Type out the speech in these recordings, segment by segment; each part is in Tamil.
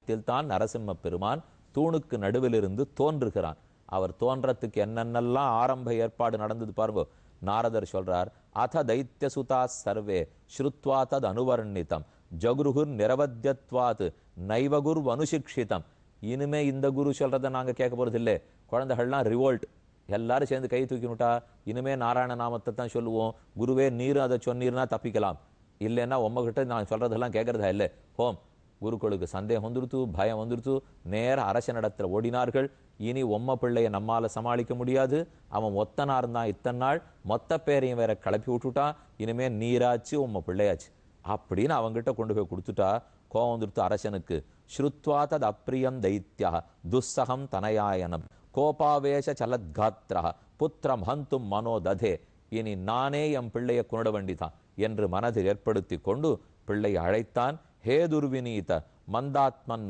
சமயத்தில் தான் நரசிம்ம பெருமான் தூணுக்கு நடுவிலிருந்து தோன்றுகிறான். அவர் தோன்றத்துக்கு என்னென்னலாம் ஆரம்ப ஏற்பாடு நடந்தது பாருங்க. நாரதர் சொல்றார், அத தைத்திய சுதா சர்வே ஸ்ருத்வா தத் அனுவர்ணிதம் ஜகுருகுர் நிரவத்யத்வாத் நைவகுர் அனுசிக்ஷிதம். இனிமே இந்த குரு சொல்றதை நாங்க கேட்க போறது இல்லை. குழந்தைகள்லாம் ரிவோல்ட், எல்லாரும் சேர்ந்து கை தூக்கினுட்டா இனிமே நாராயண நாமத்தை தான் சொல்லுவோம். குருவே நீரும் அதை சொன்னீர்னா தப்பிக்கலாம், இல்லைன்னா உம்மகிட்ட நான் சொல்றதெல்லாம் கேட்கறதா இல்லை. ஹோம் குருக்களுக்கு சந்தேகம் வந்துடுத்து, பயம் வந்துடுத்து, நேர அரசனிடத்துல ஓடினார்கள். இனி உம்ம பிள்ளைய நம்மால சமாளிக்க முடியாது, அவன் ஒத்தனா இருந்தான் இத்தனை நாள், மொத்த பேரையும் வேற கிளப்பி விட்டுட்டான், இனிமே நீராச்சு உம்ம பிள்ளையாச்சு அப்படின்னு அவங்கிட்ட கொண்டு போய் கொடுத்துட்டா. கோவம் வந்துடுத்து அரசனுக்கு. ஸ்ருத்வா தத் அப்ரியம் தைத்யா துஸ்ஸகம் தனயாயனம் கோபாவேஷ சலத்காத்ரா புத்திரம் ஹந்தும் மனோ ததே. இனி நானே என் பிள்ளையை கொண்ட வேண்டிதான் என்று மனதில் ஏற்படுத்தி கொண்டு பிள்ளை அழைத்தான். ஹே துர்வினீத மந்தாத்மன்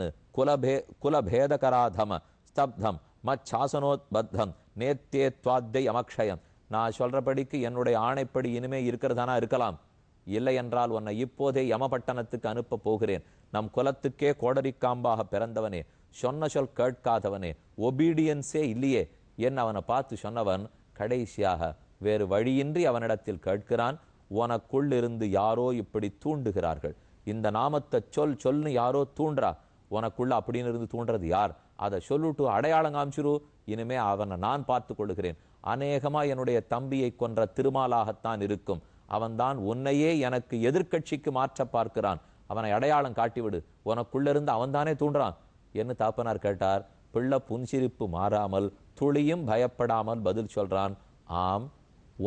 குலபேதகராதம ஸ்தப்தம் மச்சாசனோத்பத்தம் நேத்தே துவாத்தை அமக்ஷயம். நான் சொல்றபடிக்கு என்னுடைய ஆணைப்படி இனிமே இருக்கிறதானா இருக்கலாம், இல்லை என்றால் உன்னை இப்போதே யமபட்டணத்துக்கு அனுப்ப போகிறேன். நம் குலத்துக்கே கோடரிக்காம்பாக பிறந்தவனே, சொன்ன சொல் கேட்காதவனே, ஒபீடியன்ஸே இல்லையே என் அவனை பார்த்து சொன்னவன் கடைசியாக வேறு வழியின்றி அவனிடத்தில் கேட்கிறான். உனக்குள்ளிருந்து யாரோ இப்படி தூண்டுகிறார்கள், இந்த நாமத்தை சொல்னு யாரோ தூண்டுறா, உனக்குள்ள அப்படின்னு இருந்து தூண்டுறது யார், அதை சொல்லிட்டு அடையாளம் காமிச்சிரு, இனிமே அவனை நான் பார்த்து கொள்ளுகிறேன். அநேகமா என்னுடைய தம்பியை கொன்ற திருமாலாகத்தான் இருக்கும், அவன்தான் உன்னையே எனக்கு எதிர்கட்சிக்கு மாற்ற பார்க்கிறான், அவனை அடையாளம் காட்டிவிடு, உனக்குள்ளிருந்து அவன்தானே தூண்டுறான் என்று தாப்பனார் கேட்டார். பிள்ளை புன்சிரிப்பு மாறாமல் துளியும் பயப்படாமல் பதில் சொல்றான், ஆம்,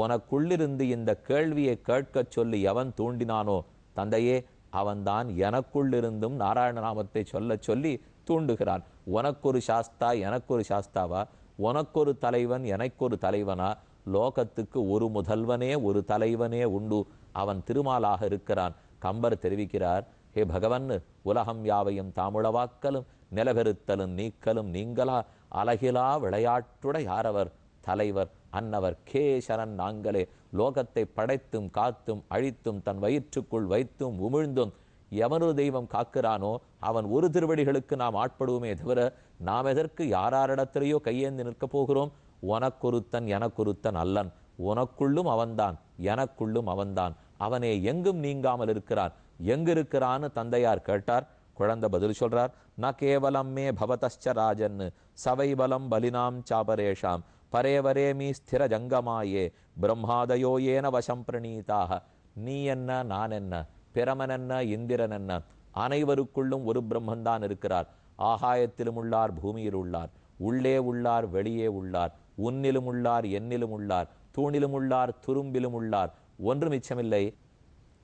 உனக்குள்ளிருந்து இந்த கேள்வியை கேட்கச் சொல்லி எவன் தூண்டினானோ தந்தையே, அவன்தான் எனக்குள்ளிருந்தும் நாராயண நாமத்தை சொல்ல சொல்லி தூண்டுகிறான். உனக்கொரு சாஸ்தா எனக்கொரு சாஸ்தாவா, உனக்கொரு தலைவன் எனக்கொரு தலைவனா, லோகத்துக்கு ஒரு முதல்வனே ஒரு தலைவனே உண்டு, அவன் திருமாலாக இருக்கிறான். கம்பர் தெரிவிக்கிறார், ஹே பகவன், உலகம் யாவையும் தாமுளவாக்கலும் நிலபெருத்தலும் நீக்கலும் நீங்களா அலகிலா விளையாட்டுட யாரவர் தலைவர் அன்னவர் கேசரன் நாங்களே. லோகத்தை படைத்தும் காத்தும் அழித்தும் தன் வயிற்றுக்குள் வைத்தும் உமிழ்ந்தும் எவனொரு தெய்வம் காக்கிறானோ அவன் ஒரு திருவடிகளுக்கு நாம் ஆட்படுவோமே தவிர நாம் எதற்கு யாரிடத்திலேயோ கையேந்து நிற்கப் போகிறோம். உனக்கொருத்தன் எனக்கொருத்தன் அல்லன், உனக்குள்ளும் அவன்தான் எனக்குள்ளும் அவன்தான், அவனே எங்கும் நீங்காமல் இருக்கிறான். எங்கு இருக்கிறான்னு தந்தையார் கேட்டார். குழந்தை பதில் சொல்றார், ந கேவலம் மே பவதச்ச ராஜன் சவை பலம் பலினாம் சாபரேஷாம் பரேவரேமி ஸ்திர ஜங்கமாயே பிரம்மாதயோ ஏன வசம் பிரணீதாக. நீ என்ன நான் என்ன பிரமன் என்ன இந்திரன் என்ன, அனைவருக்குள்ளும் ஒரு பிரம்மன்தான் இருக்கிறார். ஆகாயத்திலும் உள்ளார், பூமியில் உள்ளார், உள்ளே உள்ளார், வெளியே உள்ளார், உன்னிலும் உள்ளார், என்னிலும் உள்ளார், தூணிலும் உள்ளார், துரும்பிலும் உள்ளார், ஒன்று மிச்சமில்லை.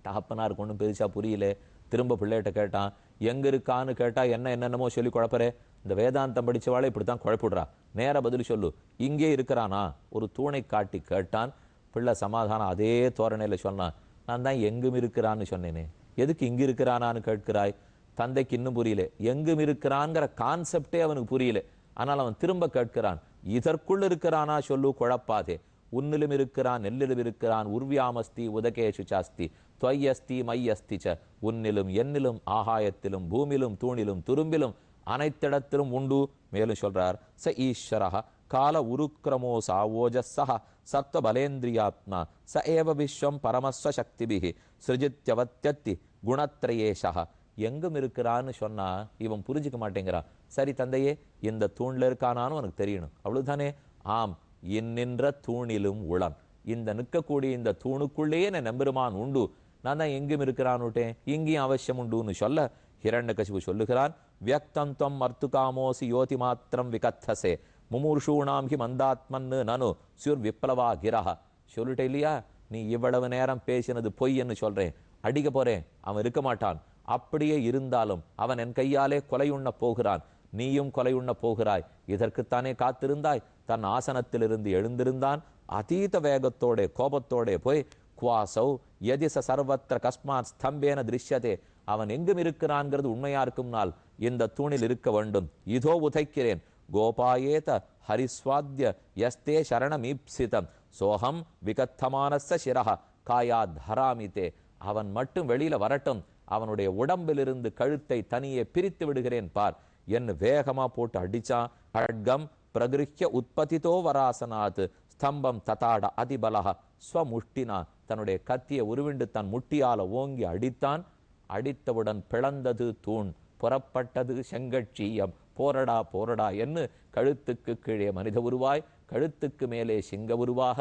தகப்பனார் கொண்டு பெருசா புரியல. திரும்ப பிள்ளைகிட்ட கேட்டான், எங்க இருக்கான்னு கேட்டா என்னென்னமோ சொல்லி குழப்பறே, இந்த வேதாந்தம் படிச்சவாளே இப்படித்தான் குழப்பிடுறா, நேர பதில் சொல்லு, இங்கே இருக்கிறானா ஒரு தூணை காட்டி கேட்டான். பிள்ளை சமாதானம் அதே தோரணையில சொன்னான், நான் தான் எங்கும் இருக்கிறான்னு சொன்னேனே, எதுக்கு இங்கு இருக்கிறானான்னு கேட்கிறாய். தந்தைக்கு இன்னும் புரியல, எங்கும் இருக்கிறான்ங்கிற கான்செப்டே அவனுக்கு புரியல. ஆனால் அவன் திரும்ப கேட்கிறான், இதற்குள் இருக்கிறானா சொல்லு, குழப்பாதே, உன்னிலும் இருக்கிறான், நெல்லிலும் இருக்கிறான், உர்வியாமஸ்தி உதகேஷு சாஸ்தி துவையஸ்தி மையஸ்தி ச. உன்னிலும் என்னிலும் ஆகாயத்திலும் பூமியிலும் தூணிலும் துரும்பிலும் அனைத்திடத்திலும் உண்டு. மேலும் சொல்றார், ச ஈஸ்வரஹ கால உருக்கிரமோ சாவோஜஸ்ஸஹ சத்வ பலேந்திரியாத்மா ச ஏவ விஸ்வம் பரமஸ்வ சக்திபிஹி சிருஜித்யவத்யத்தி குணத்ரயேஷஹ. எங்கும் இருக்கிறான்னு சொன்னா இவன் புரிஞ்சுக்க மாட்டேங்கிறான். சரி தந்தையே, இந்த தூண்ல இருக்கானான்னு உனக்கு தெரியணும், அவ்வளவுதானே. ஆம், இன்னின்ற தூணிலும் உளன், இந்த நிற்கக்கூடிய இந்த தூணுக்குள்ளேயே என் நம்பெருமான் உண்டு, நான் தான் எங்கும் இருக்கிறான்னுட்டேன், இங்கேயும் அவசியம் உண்டுன்னு சொல்ல ஹிரண்யகசிபு சொல்லுகிறான், வியக்தம் துவம் அர்த்துகாமோசி யோதி மாத்திரம் விகத்தசே முமூர்ஷூணாம் ஹி மந்தாத்மன்னு நனு சுர் விப்ளவா கிரஹ. சொல்லிட்டே இல்லையா, நீ இவ்வளவு நேரம் பேசினது பொய் என்று சொல்றேன், அடிக்க போறேன், அவன் இருக்க மாட்டான், அப்படியே இருந்தாலும் அவன் என் கையாலே கொலையுண்ண போகிறான், நீயும் கொலையுண்ண போகிறாய், இதற்குத்தானே காத்திருந்தாய். தன் ஆசனத்திலிருந்து எழுந்திருந்தான், அதீத வேகத்தோட கோபத்தோட போய் குவாசௌ யதிச சர்வத்திர கஸ்மாத் ஸ்தம்பேன திருஷ்யதே, அவன் எங்கும் இருக்கிறான்ங்கிறது உண்மையா இருக்கும் நாள் இந்த தூணில் இருக்க வேண்டும், இதோ உதைக்கிறேன். கோபாயேத ஹரிஸ்வாத்ய யஸ்தே சரணமீப்சிதம் சோகம் விகத்தமானஸ்ஸ சிரஹ காயா தராமிதே. அவன் மட்டும் வெளியில வரட்டும், அவனுடைய உடம்பிலிருந்து கழுத்தை தனியே பிரித்து விடுகிறேன் பார் என்று வேகமா போட்டு அடிச்சான். அட்கம் பிரகிருஹ்ய உற்பத்திதோ வராசனாத் ஸ்தம்பம் ததாட அதிபலஹ ஸ்வமுஷ்டினா, தன்னுடைய கத்தியை உருவிண்டு தன் முட்டியால ஓங்கி அடித்தான். அடித்தவுடன் பிளந்தது தூண், புறப்பட்டது செங்கட்சியம். போரடா போரடா என்று கழுத்துக்கு கீழே மனித உருவாய், கழுத்துக்கு மேலே சிங்க உருவாக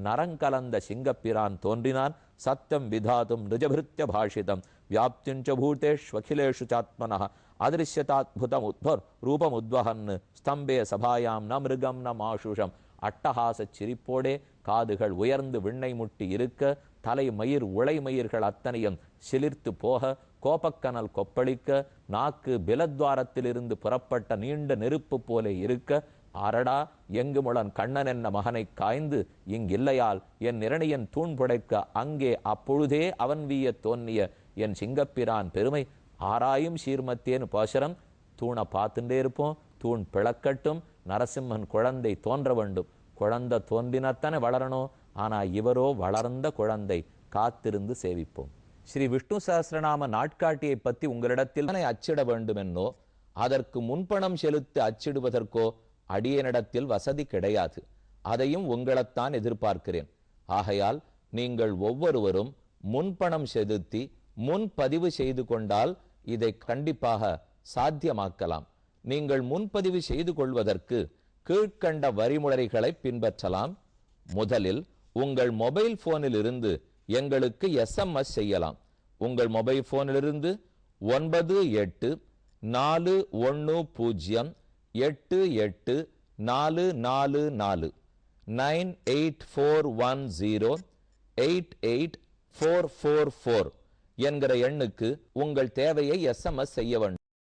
நரங்கலந்த சிங்கப்பிரான் தோன்றினான். சத்தியம் விதாதும் நிஜபிருத்திய பாஷிதம் வியாப்திஞ்ச பூதேஷ்வகிலேஷு சாத்மனः அதிருஷ்யதாத்புதம் உத்பர் ரூபம் உத்வஹன் ஸ்தம்பே சபாயாம் ந மிருகம் ந மாஷுஷம். அட்டகாச சிரிப்போடே காதுகள் உயர்ந்து விண்ணை முட்டி இருக்க, தலை மயிர் உளை மயிர்கள் அத்தனையும் சிலிர்த்து போக, கோபக்கனல் கொப்பளிக்க, நாக்கு பிலத்வாரத்திலிருந்து புறப்பட்ட நீண்ட நெருப்பு போல இருக்க, ஆரடா எங்கு முளன் கண்ணன் என்ன மகனை காய்ந்து இங்கில்லையால் என் இரணியன் தூண் புடைக்க அங்கே அப்பொழுதே அவன் வீய தோன்னிய என் சிங்கப்பிரான் பெருமை ஆராயும் சீர்மத்தேன்னு பாசுரம். தூணை பார்த்துட்டே இருப்போம், தூண் பிளக்கட்டும், நரசிம்மன் குழந்தை தோன்ற வேண்டும். குழந்தை தோன்றினத்தானே வளரணும், ஆனா இவரோ வளர்ந்த குழந்தை. காத்திருந்து சேவிப்போம். ஸ்ரீ விஷ்ணு சஹஸ்ரநாம நாட்காட்டியை பற்றி உங்களிடத்தில் அச்சிட வேண்டும் என்னோ, அதற்கு முன்பணம் செலுத்தி அச்சிடுவதற்கோ அடியனிடத்தில் வசதி கிடையாது. அதையும் உங்களைத்தான் எதிர்பார்க்கிறேன். ஆகையால் நீங்கள் ஒவ்வொருவரும் முன்பணம் செலுத்தி முன்பதிவு செய்து கொண்டால் இதை கண்டிப்பாக சாத்தியமாக்கலாம். நீங்கள் முன்பதிவு செய்து கொள்வதற்கு கீழ்கண்ட வரிமுறைகளை பின்பற்றலாம். முதலில் உங்கள் மொபைல் போனில் இருந்து எங்களுக்கு SMS செய்யலாம். உங்கள் மொபைல் போனிலிருந்து 98408844 984108844 என்கிற எண்ணுக்கு உங்கள் தேவையை SMS செய்ய வேண்டும்.